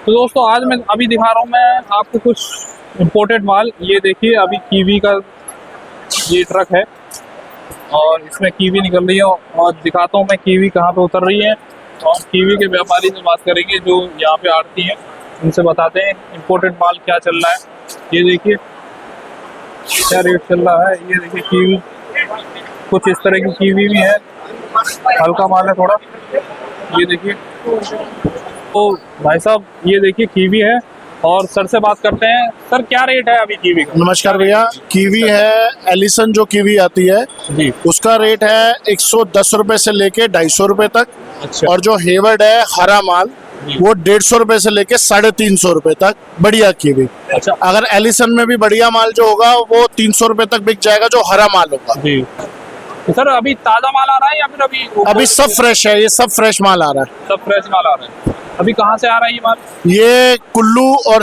तो दोस्तों आज मैं अभी दिखा रहा हूँ मैं आपको कुछ इम्पोर्टेड माल। ये देखिए अभी कीवी का ये ट्रक है और इसमें कीवी निकल रही है और दिखाता हूँ मैं कीवी कहाँ पे उतर रही है और कीवी के व्यापारी से बात करेंगे जो यहाँ पे आड़ती हैं, उनसे बताते हैं इम्पोर्टेड माल क्या चल रहा है। ये देखिए क्या रेट चल रहा है। ये देखिए कीवी, कुछ इस तरह की कीवी भी है, हल्का माल है थोड़ा। ये देखिए तो भाई साहब ये देखिए कीवी है और सर से बात करते हैं। सर क्या रेट है अभी कीवी का? नमस्कार भैया, कीवी है एलिसन जो कीवी आती है जी, उसका रेट है 110 रुपए से लेके 250 रुपए तक। अच्छा। और जो हेवर्ड है हरा माल वो 150 रुपए से लेके 350 रुपए तक बढ़िया कीवी। अच्छा अगर एलिसन में भी बढ़िया माल जो होगा वो 300 रुपए तक बिक जाएगा जो हरा माल होगा। जी। तो सर अभी ताजा माल आ रहा है या फिर अभी सब फ्रेश है, ये सब फ्रेश माल आ रहा है। सब फ्रेश माल आ रहा है। अभी कहाँ से आ रहा है ये माल? ये कुल्लू और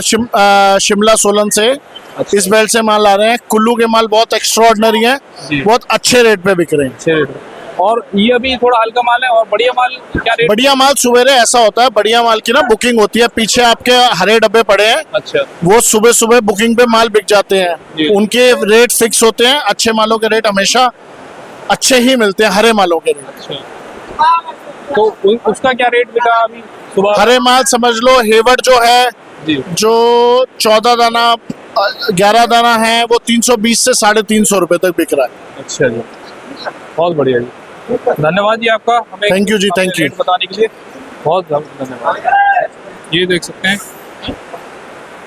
शिमला सोलन से अच्छा। इस बेल्ट से माल आ रहे हैं। कुल्लू के माल बहुत एक्स्ट्राऑर्डिनरी है, जी। बहुत अच्छे रेट पे बिक रहे हैं। अच्छे रेट। और ये अभी थोड़ा हल्का माल है और बढ़िया माल क्या रेट? बढ़िया माल सुबेरे ऐसा होता है, बढ़िया माल की ना बुकिंग होती है। पीछे आपके हरे डब्बे पड़े हैं, अच्छा। वो सुबह सुबह बुकिंग पे माल बिक जाते जी। हैं। उनके रेट फिक्स होते हैं। अच्छे मालों के रेट हमेशा अच्छे ही मिलते हैं, हरे मालों के रेट। अच्छा। तो उसका क्या रेट बिका अभी सुबह? हरे माल समझ लो हेवर्ड जो है, जी, जो 14 दाना 11 दाना है वो 320 से 350 रुपए तक बिक रहा है। अच्छा जी, बहुत बढ़िया जी, धन्यवाद जी आपका हमें थैंक यू जी, थैंक यू रेट बताने के लिए, बहुत धन्यवाद। ये देख सकते हैं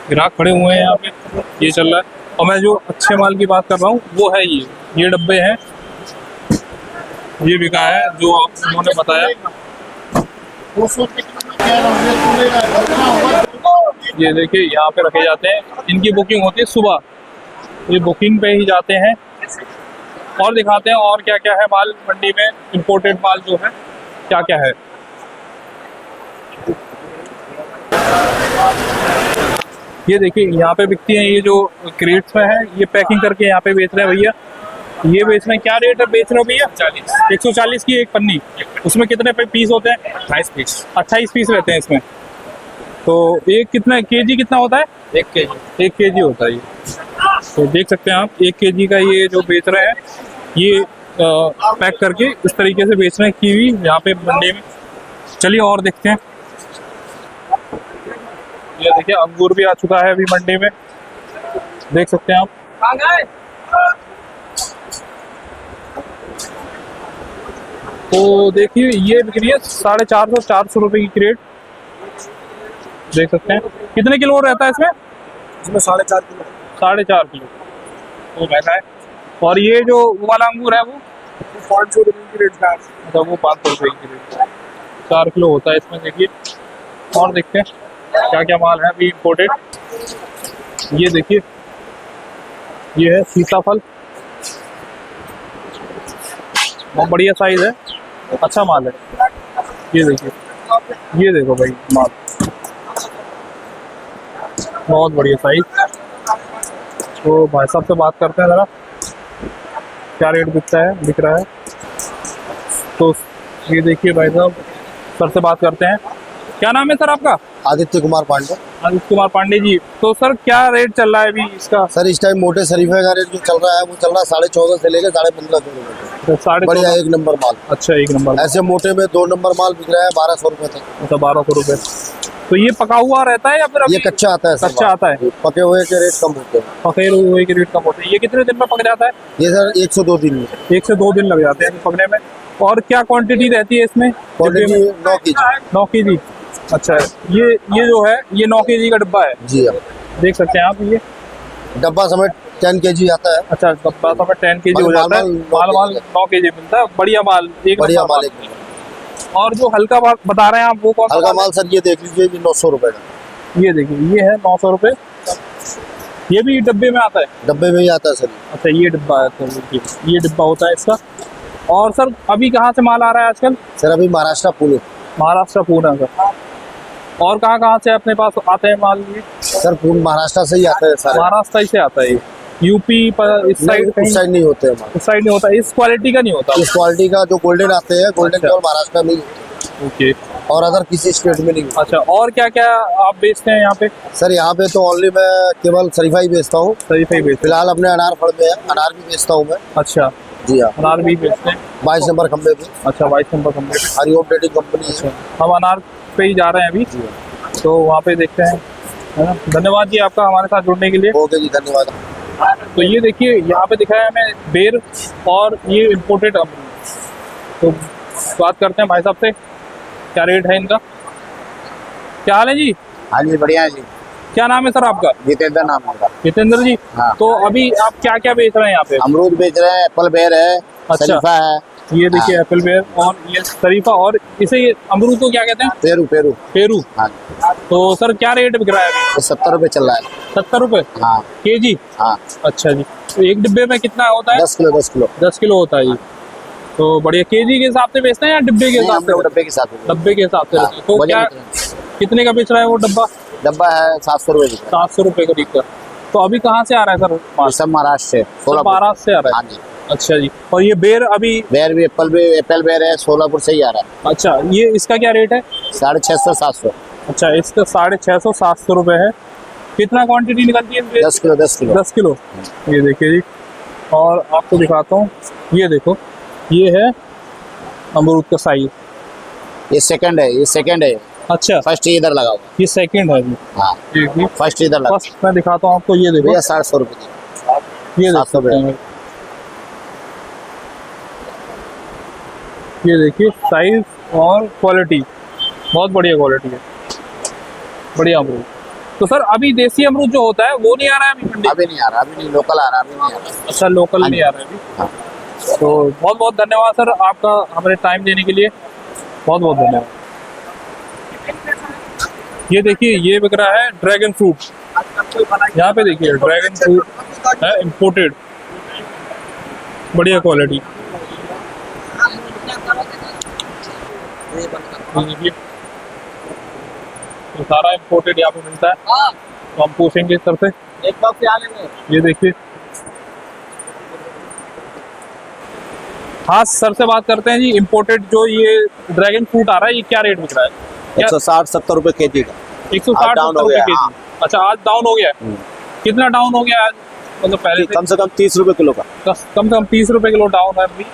ग्राहक खड़े हुए हैं यहाँ पे, ये चल रहा है। और मैं जो अच्छे माल की बात कर रहा हूँ वो है ये डब्बे हैं, ये बिका है जो आप उन्होंने बताया। ये देखिए यहाँ पे रखे जाते हैं, इनकी बुकिंग होती है सुबह, ये बुकिंग पे ही जाते हैं। और दिखाते हैं और क्या क्या है माल मंडी में, इंपोर्टेड माल जो है क्या क्या है। ये देखिए यहाँ पे बिकती हैं, ये जो क्रेट्स में है ये पैकिंग करके यहाँ पे बेच रहे हैं भैया। ये बेच रहे हैं, क्या रेट है बेच रहे हो भैया? 140 की एक पन्नी। उसमें कितने पीस होते हैं? 28 पीस रहते हैं इसमें। तो एक कितना केजी कितना होता है? 1 केजी होता है ये। तो देख सकते हैं आप 1 केजी का ये जो बेच रहे हैं, ये पैक करके इस तरीके से बेच रहे हैं कीवी यहाँ पे मंडी में। चलिए और देखते हैं। ये देखिए अंगूर भी आ चुका है अभी मंडी में, देख सकते हैं आप। तो देखिए ये बिक रही है 450 रुपए की क्रेट, देख सकते हैं। कितने किलो रहता है इसमें? इसमें 4.5 किलो। 4.5 किलो तो महंगा है। और ये जो वाला अंगूर है वो 500 रुपए की रेट है। अच्छा, वो 500 रुपए की रेट, 4 किलो होता है इसमें। देखिए और देखते हैं क्या क्या माल है अभी इम्पोर्टेड। ये देखिए ये है सीताफल, बहुत बढ़िया साइज है, अच्छा माल है। ये देखिए, ये देखो भाई माल, बहुत बढ़िया साइज। तो भाई साहब से बात करते हैं ज़रा, क्या रेट बिक रहा है। तो ये देखिए भाई साहब, सर से बात करते हैं। क्या नाम है सर आपका? आदित्य कुमार पांडे। आदित्य कुमार पांडे जी। तो सर क्या रेट चल रहा है अभी इसका? सर इस टाइम मोटे शरीफे का रेट जो चल रहा है वो चल रहा है 14.5 से लेकर 15.5 रुपए। 14.5 बढ़िया एक नंबर माल। अच्छा, एक नंबर। ऐसे मोटे में 2 नंबर माल बिक रहा है 1200 रुपए तक। अच्छा, 1200 रुपए। तो ये पका हुआ रहता है या फिर अभी ये कच्चा आता है? कच्चा आता है। पके हुए के रेट कम होते हैं। पके हुए के रेट कम होते हैं। ये कितने दिन में पक जाता है? ये सर 1 से 2 दिन में। 1 से 2 दिन लग जाते हैं पकने में। और क्या क्वांटिटी रहती है इसमें? Quantity 9 KG. 9 केजी। अच्छा, ये जो है ये 9 केजी का डब्बा है। जी हाँ, देख सकते हैं आप। ये डब्बा समेत 10 केजी आता है। अच्छा, डब्बा तो 10 केजी हो जाता है। माल 9 केजी मिलता है। बढ़िया माल, एक बढ़िया माल एक। और जो हल्का माल बता रहे हैं आप वो कौन सा? हल्का माल सर ये देख लीजिए, ये 900 रुपए का। ये देखिए ये है 900 रुपए। ये भी डब्बे में आता है? डब्बे में ही आता है सर। अच्छा, ये डिब्बा है, ये डिब्बा होता है इसका। और सर अभी कहाँ से माल आ रहा है आजकल? सर अभी महाराष्ट्र पुणे। महाराष्ट्र पुणे सर। और कहाँ से अपने पास आते हैं माल? ये सर पूर्ण महाराष्ट्र से ही आता है सर। महाराष्ट्र ही से आता है। यूपी पर इस साइड नहीं होते हैं। इस साइड नहीं होता, इस क्वालिटी का नहीं होता। इस क्वालिटी का जो गोल्डन आते हैं, गोल्डन केवल महाराष्ट्र में ही। ओके। और अदर किसी स्टेट में नहीं मिलती। अच्छा, और क्या क्या आप बेचते हैं यहाँ पे? सर यहाँ पे तो ओनली मैं केवल शरीफा ही बेचता हूँ। शरीफा ही बेचते फिलहाल अपने अनार फल में है, अनार भी बेचता हूँ मैं। हैं? अच्छा, जी हाँ, अनार भी बेचते हैं। 22 नंबर खंबे पे अच्छा, 22 number company. Hariom trading company है। हम अनार पे ही जा रहे हैं अभी, तो वहाँ पे देखते हैं, है ना। धन्यवाद जी आपका हमारे साथ जुड़ने के लिए। ओके जी, धन्यवाद। तो ये देखिए यहाँ पे दिखाया है हमें बेर और ये इम्पोर्टेड अमरूद। तो बात करते हैं भाई साहब से, क्या रेट है इनका, क्या हाल है जी? हाँ जी, बढ़िया है जी। क्या नाम है सर आपका? जितेंद्र नाम होगा। जितेंद्र जी। हाँ। तो अभी आप क्या क्या बेच रहे हैं यहाँ पे? अमरूद बेच रहे हैं, एप्पल बेर है, अच्छा। शरीफा है, ये देखिए एप्पल बेर और ये शरीफा, और इसे ये अमरूद को क्या कहते हैं? Peru Peru. पेरू। हाँ, तो सर क्या रेट बिक रहा है अभी? ये 70 रुपए चल रहा है। 70 रुपए हाँ केजी? हाँ, अच्छा जी। तो एक डिब्बे में कितना होता है? 10 किलो 10 किलो। 10 किलो होता है जी। तो बढ़िया। केजी के हिसाब से बेचते हैं या डिब्बे के नहीं, हिसाब हम लोग से? डब्बे के साथ में। डब्बे के हिसाब से। हाँ, तो वजन क्या कितना? कितने का बेच रहा है वो डब्बा? डब्बा है 700 रुपए का। 700 रुपए करीब का। तो अभी कहाँ से आ रहा है सर माल? ये सब महाराष्ट्र से, सब सोलापुर। महाराष्ट्र से आ रहा हाँ है? जी। अच्छा जी। और ये बेर अभी? बेर भी एप्पल बेर है, सोलापुर से ही आ रहा है। अच्छा, ये इसका क्या रेट है? 650 700। अच्छा, इसका 650 700 रुपए है। कितना क्वांटिटी निकलती है इसमें? 10 किलो 10 किलो। 10 किलो। ये देखिए जी, और आपको दिखाता हूँ, ये देखो, ये है अमरूद का साइज। ये सेकंड है, ये सेकंड है। अच्छा, फर्स्ट इधर लगा हुआ। ये सेकंड है जी। हाँ, देखिए फर्स्ट इधर लगा। फर्स्ट मैं दिखाता हूँ आपको, ये देखो, भैया 700 रुपए की। ये 700 देखो, रुपए। ये देखिए साइज और क्वालिटी, बहुत बढ़िया क्वालिटी है, बढ़िया अमरूद। तो सर अभी देसी अमरूद जो होता है वो नहीं आ रहा है अभी मंडी? अभी नहीं आ रहा, अभी नहीं, लोकल आ रहा, अभी नहीं आ रहा। अच्छा, लोकल नहीं आ रहा है अभी। हाँ। तो बहुत बहुत धन्यवाद सर आपका हमें टाइम देने के लिए, बहुत बहुत धन्यवाद। ये देखिए, ये बिक रहा है ड्रैगन फ्रूट। यहाँ पे देखिए ड्रैगन फ्रूट है, इम्पोर्टेड, बढ़िया क्वालिटी। देखिए तो सारा इम्पोर्टेड यहाँ पे मिलता है। तो हम पूछेंगे सर से, एक बॉक्स आ लेंगे। ये देखिए। हाँ, सर से बात करते हैं जी। इम्पोर्टेड जो ये ड्रैगन फ्रूट आ रहा है, ये क्या रेट बिक रहा है? 160-70 रुपए केजी का। 160 डाउन हो रुपए गया, केजी। हाँ। अच्छा, आज डाउन हो गया है? कितना डाउन हो गया आज? मतलब पहले कम से कम 30 रुपए किलो का। कम से कम 30 रुपए किलो डाउन है अभी।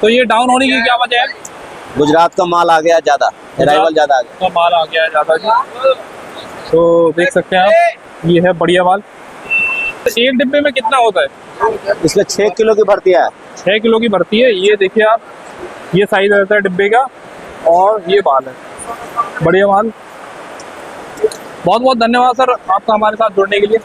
तो ये डाउन होने की क्या वजह है? गुजरात का माल आ गया ज्यादा, अराइवल ज्यादा आ गया। तो माल आ गया है ज्यादा जी। तो देख सकते हैं आप, ये है बढ़िया माल। तो एक डिब्बे में कितना होता है? इसमें 6 किलो की भरती है। 6 किलो की भरती है। ये देखिए आप, ये साइज रहता है डिब्बे का, और ये माल है, बढ़िया माल। बहुत बहुत धन्यवाद सर आपका हमारे साथ जुड़ने के लिए।